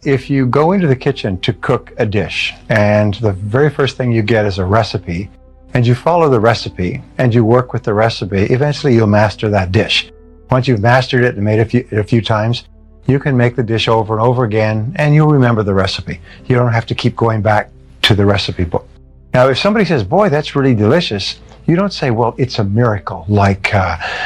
If you go into the kitchen to cook a dish and the very first thing you get is a recipe, and you follow the recipe and you work with the recipe, eventually you'll master that dish. Once you've mastered it and made it a few times, you can make the dish over and over again and you'll remember the recipe. You don't have to keep going back to the recipe book. Now, if somebody says, boy, that's really delicious, you don't say, well, it's a miracle, like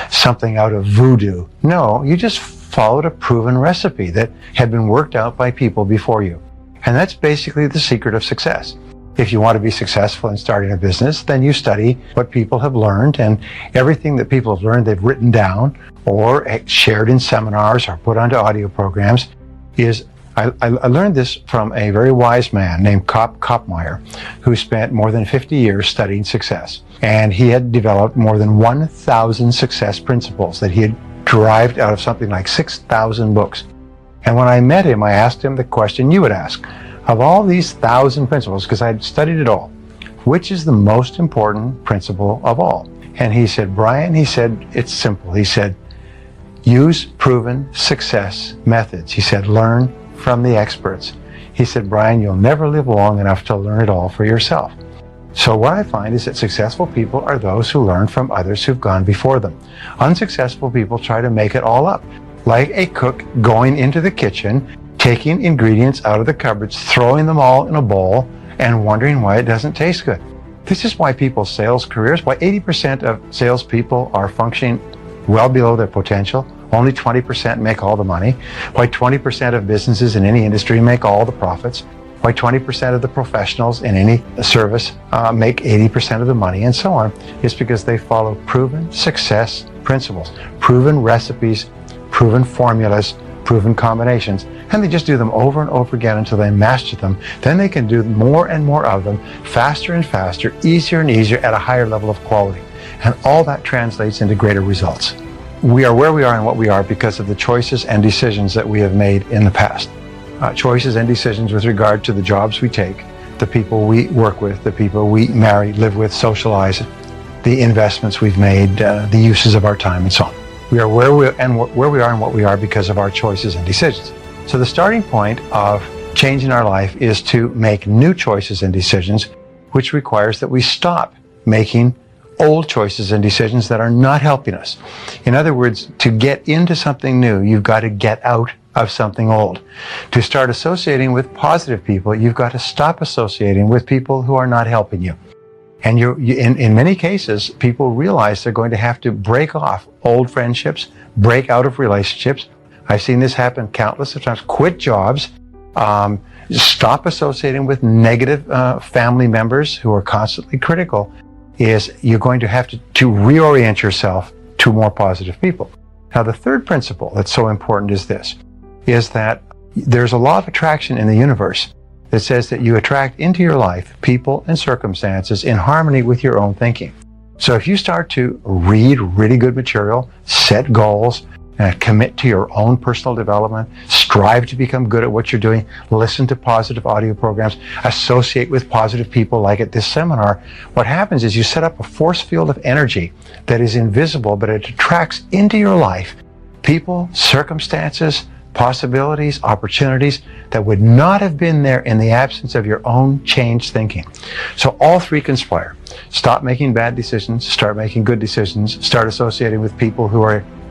something out of voodoo. No, you just followed a proven recipe that had been worked out by people before you. And that's basically the secret of success. If you want to be successful in starting a business, then you study what people have learned, and everything that people have learned they've written down or shared in seminars or put onto audio programs is, I learned this from a very wise man named Kopmeyer, who spent more than 50 years studying success. And he had developed more than 1,000 success principles that he had derived out of something like 6,000 books. And when I met him, I asked him the question you would ask. Of all these 1,000 principles, because I had studied it all, which is the most important principle of all? And he said, Brian, he said, it's simple. He said, use proven success methods. He said, learn from the experts. He said, Brian, you'll never live long enough to learn it all for yourself. So what I find is that successful people are those who learn from others who've gone before them. Unsuccessful people try to make it all up, like a cook going into the kitchen, taking ingredients out of the cupboards, throwing them all in a bowl, and wondering why it doesn't taste good. This is why people's sales careers, why 80% of salespeople are functioning well below their potential. Only 20% make all the money. Why 20% of businesses in any industry make all the profits. Why 20% of the professionals in any service make 80% of the money, and so on. It's because they follow proven success principles, proven recipes, proven formulas, proven combinations, and they just do them over and over again until they master them. Then they can do more and more of them, faster and faster, easier and easier, at a higher level of quality. And all that translates into greater results. We are where we are and what we are because of the choices and decisions that we have made in the past. Choices and decisions with regard to the jobs we take, the people we work with, the people we marry, live with, socialize, the investments we've made, the uses of our time, and so on. We are where we are and what we are because of our choices and decisions. So the starting point of change in our life is to make new choices and decisions, which requires that we stop making old choices and decisions that are not helping us. In other words, to get into something new, you've got to get out of something old. To start associating with positive people, you've got to stop associating with people who are not helping you. And in many cases, people realize they're going to have to break off old friendships, break out of relationships. I've seen this happen countless of times. Quit jobs, stop associating with negative family members who are constantly critical. You're going to have to reorient yourself to more positive people. Now, the third principle that's so important is this, is that there's a law of attraction in the universe that says that you attract into your life people and circumstances in harmony with your own thinking. So if you start to read really good material, set goals, commit to your own personal development, strive to become good at what you're doing, listen to positive audio programs, associate with positive people like at this seminar, what happens is you set up a force field of energy that is invisible, but it attracts into your life people, circumstances, possibilities, opportunities that would not have been there in the absence of your own changed thinking. So all three conspire. Stop making bad decisions, start making good decisions, start associating with people who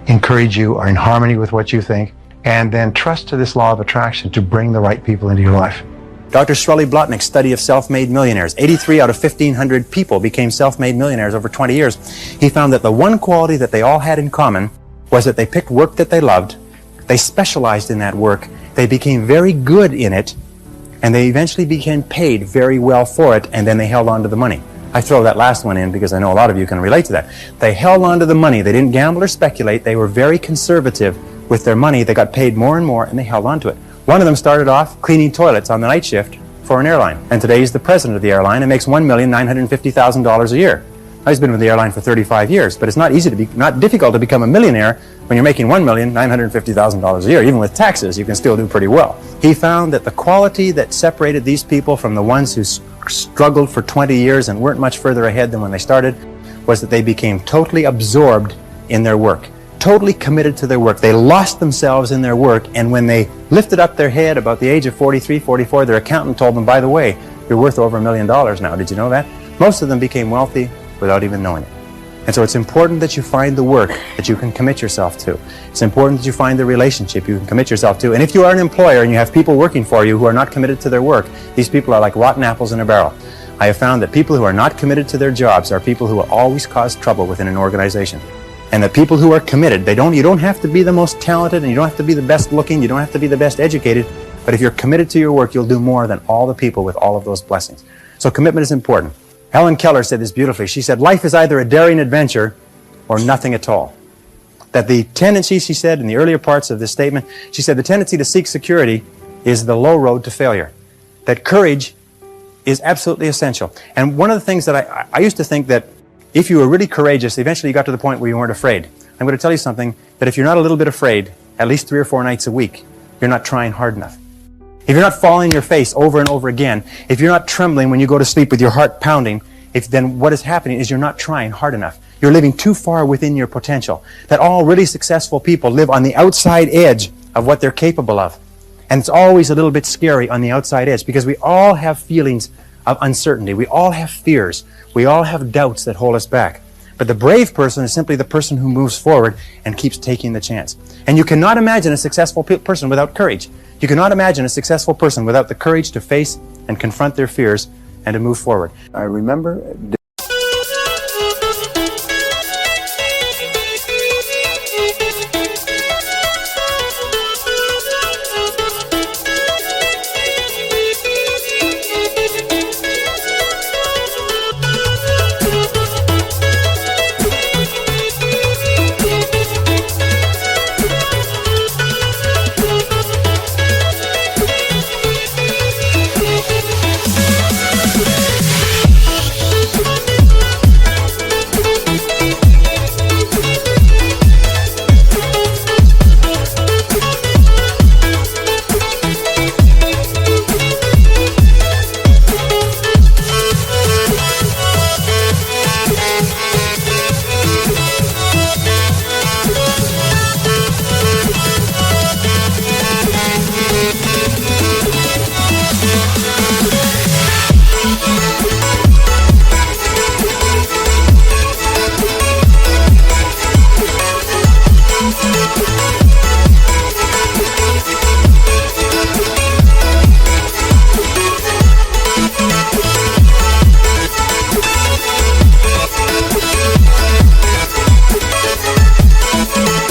encourage you, are in harmony with what you think, and then trust to this law of attraction to bring the right people into your life. Dr. Shirley Blotnick's study of self-made millionaires. 83 out of 1,500 people became self-made millionaires over 20 years. He found that the one quality that they all had in common was that they picked work that they loved, they specialized in that work, they became very good in it, and they eventually became paid very well for it, and then they held on to the money. I throw that last one in because I know a lot of you can relate to that. They held on to the money. They didn't gamble or speculate. They were very conservative with their money. They got paid more and more, and they held on to it. One of them started off cleaning toilets on the night shift for an airline, and today he's the president of the airline and makes $1,950,000 a year. He's been with the airline for 35 years, but it's not difficult to become a millionaire when you're making $1,950,000 a year. Even with taxes, you can still do pretty well. He found that the quality that separated these people from the ones who struggled for 20 years and weren't much further ahead than when they started was that they became totally absorbed in their work, totally committed to their work. They lost themselves in their work, and when they lifted up their head about the age of 43, 44, their accountant told them, by the way, you're worth over $1 million now. Did you know that? Most of them became wealthy without even knowing it. And so it's important that you find the work that you can commit yourself to. It's important that you find the relationship you can commit yourself to. And if you are an employer and you have people working for you who are not committed to their work, these people are like rotten apples in a barrel. I have found that people who are not committed to their jobs are people who will always cause trouble within an organization. And the people who are committed, you don't have to be the most talented, and you don't have to be the best looking, you don't have to be the best educated, but if you're committed to your work, you'll do more than all the people with all of those blessings. So commitment is important. Helen Keller said this beautifully. She said, life is either a daring adventure or nothing at all. That the tendency, she said in the earlier parts of this statement, she said the tendency to seek security is the low road to failure. That courage is absolutely essential. And one of the things that I used to think that if you were really courageous, eventually you got to the point where you weren't afraid. I'm going to tell you something, that if you're not a little bit afraid, at least 3 or 4 nights a week, you're not trying hard enough. If you're not falling on your face over and over again, if you're not trembling when you go to sleep with your heart pounding, then what is happening is you're not trying hard enough. You're living too far within your potential. That all really successful people live on the outside edge of what they're capable of. And it's always a little bit scary on the outside edge because we all have feelings of uncertainty. We all have fears. We all have doubts that hold us back. But the brave person is simply the person who moves forward and keeps taking the chance. And you cannot imagine a successful person without courage. You cannot imagine a successful person without the courage to face and confront their fears and to move forward. I remember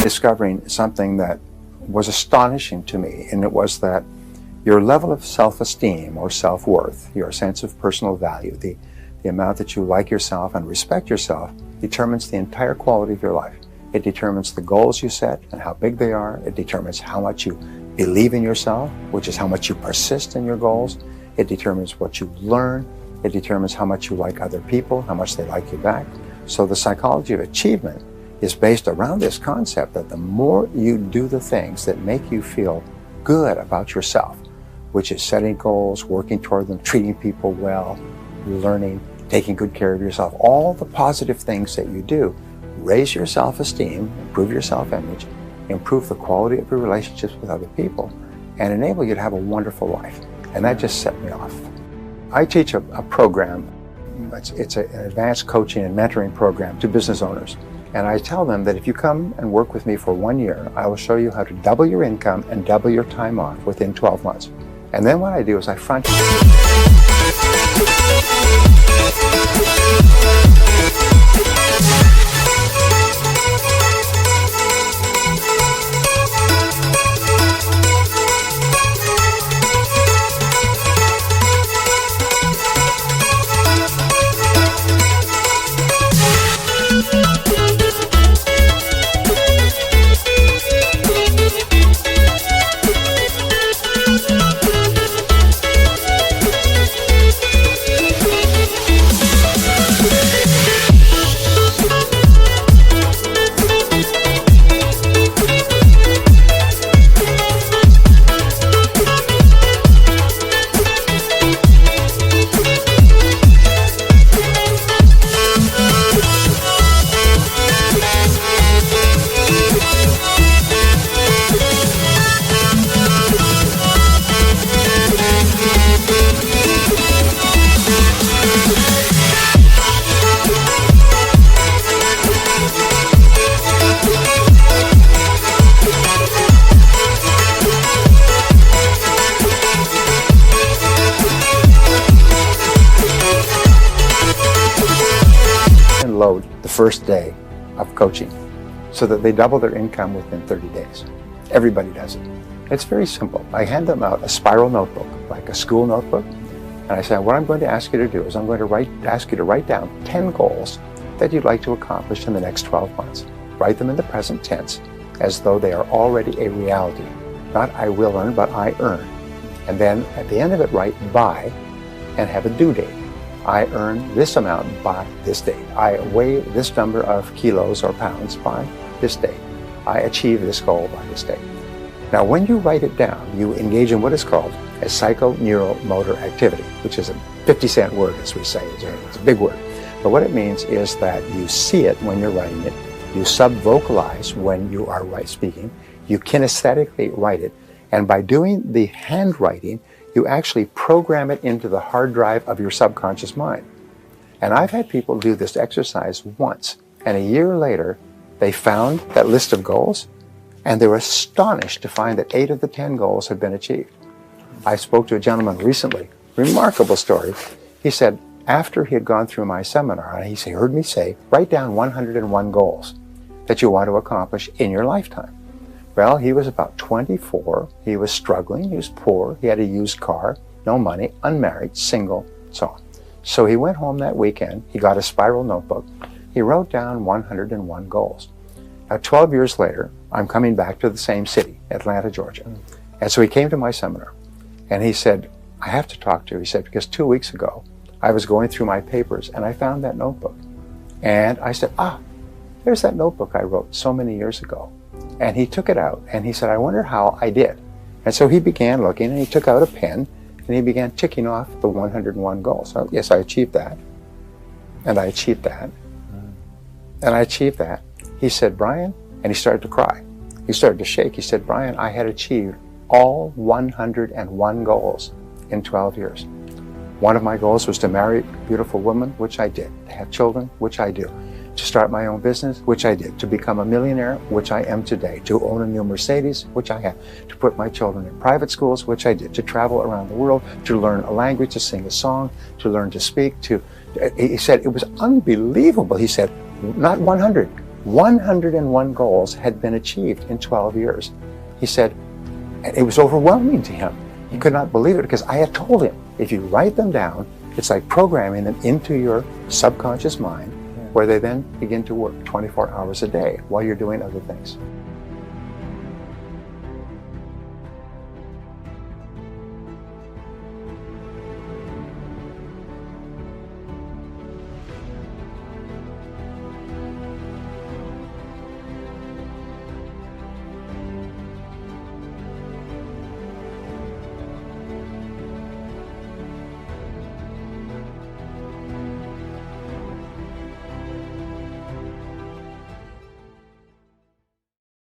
discovering something that was astonishing to me, and it was that your level of self-esteem or self-worth, your sense of personal value, the amount that you like yourself and respect yourself, determines the entire quality of your life. It determines the goals you set and how big they are. It determines how much you believe in yourself, which is how much you persist in your goals. It determines what you learn. It determines how much you like other people, how much they like you back. So the psychology of achievement is based around this concept that the more you do the things that make you feel good about yourself, which is setting goals, working toward them, treating people well, learning, taking good care of yourself, all the positive things that you do, raise your self-esteem, improve your self-image, improve the quality of your relationships with other people, and enable you to have a wonderful life. And that just set me off. I teach a program, it's an advanced coaching and mentoring program to business owners. And I tell them that if you come and work with me for 1 year, I will show you how to double your income and double your time off within 12 months. And then what I do is I front first day of coaching so that they double their income within 30 days. Everybody does it. It's very simple. I hand them out a spiral notebook, like a school notebook, and I say, what I'm going to ask you to do is I'm going to ask you to write down 10 goals that you'd like to accomplish in the next 12 months. Write them in the present tense as though they are already a reality. Not I will earn, but I earn. And then at the end of it, write by and have a due date. I earn this amount by this date. I weigh this number of kilos or pounds by this date. I achieve this goal by this date. Now, when you write it down, you engage in what is called a psychoneuromotor activity, which is a 50-cent word, as we say. It's a big word. But what it means is that you see it when you're writing it, you sub-vocalize when you are speaking, you kinesthetically write it, and by doing the handwriting, you actually program it into the hard drive of your subconscious mind. And I've had people do this exercise once, and a year later, they found that list of goals, and they were astonished to find that 8 of the 10 goals had been achieved. I spoke to a gentleman recently, remarkable story. He said, after he had gone through my seminar, and he heard me say, write down 101 goals that you want to accomplish in your lifetime. Well, he was about 24, he was struggling, he was poor, he had a used car, no money, unmarried, single, so on. So he went home that weekend, he got a spiral notebook, he wrote down 101 goals. Now, 12 years later, I'm coming back to the same city, Atlanta, Georgia. And so he came to my seminar, and he said, I have to talk to you. He said, because 2 weeks ago, I was going through my papers, and I found that notebook. And I said, there's that notebook I wrote so many years ago. And he took it out, and he said, I wonder how I did. And so he began looking, and he took out a pen, and he began ticking off the 101 goals. So, yes, I achieved that, and I achieved that, and I achieved that. He said, Brian, and he started to cry. He started to shake. He said, Brian, I had achieved all 101 goals in 12 years. One of my goals was to marry a beautiful woman, which I did. To have children, which I do. To start my own business, which I did. To become a millionaire, which I am today. To own a new Mercedes, which I have. To put my children in private schools, which I did. To travel around the world, to learn a language, to sing a song, to learn to speak. He said, it was unbelievable. He said, not 100. 101 goals had been achieved in 12 years. He said, and it was overwhelming to him. He could not believe it because I had told him, if you write them down, it's like programming them into your subconscious mind, where they then begin to work 24 hours a day while you're doing other things.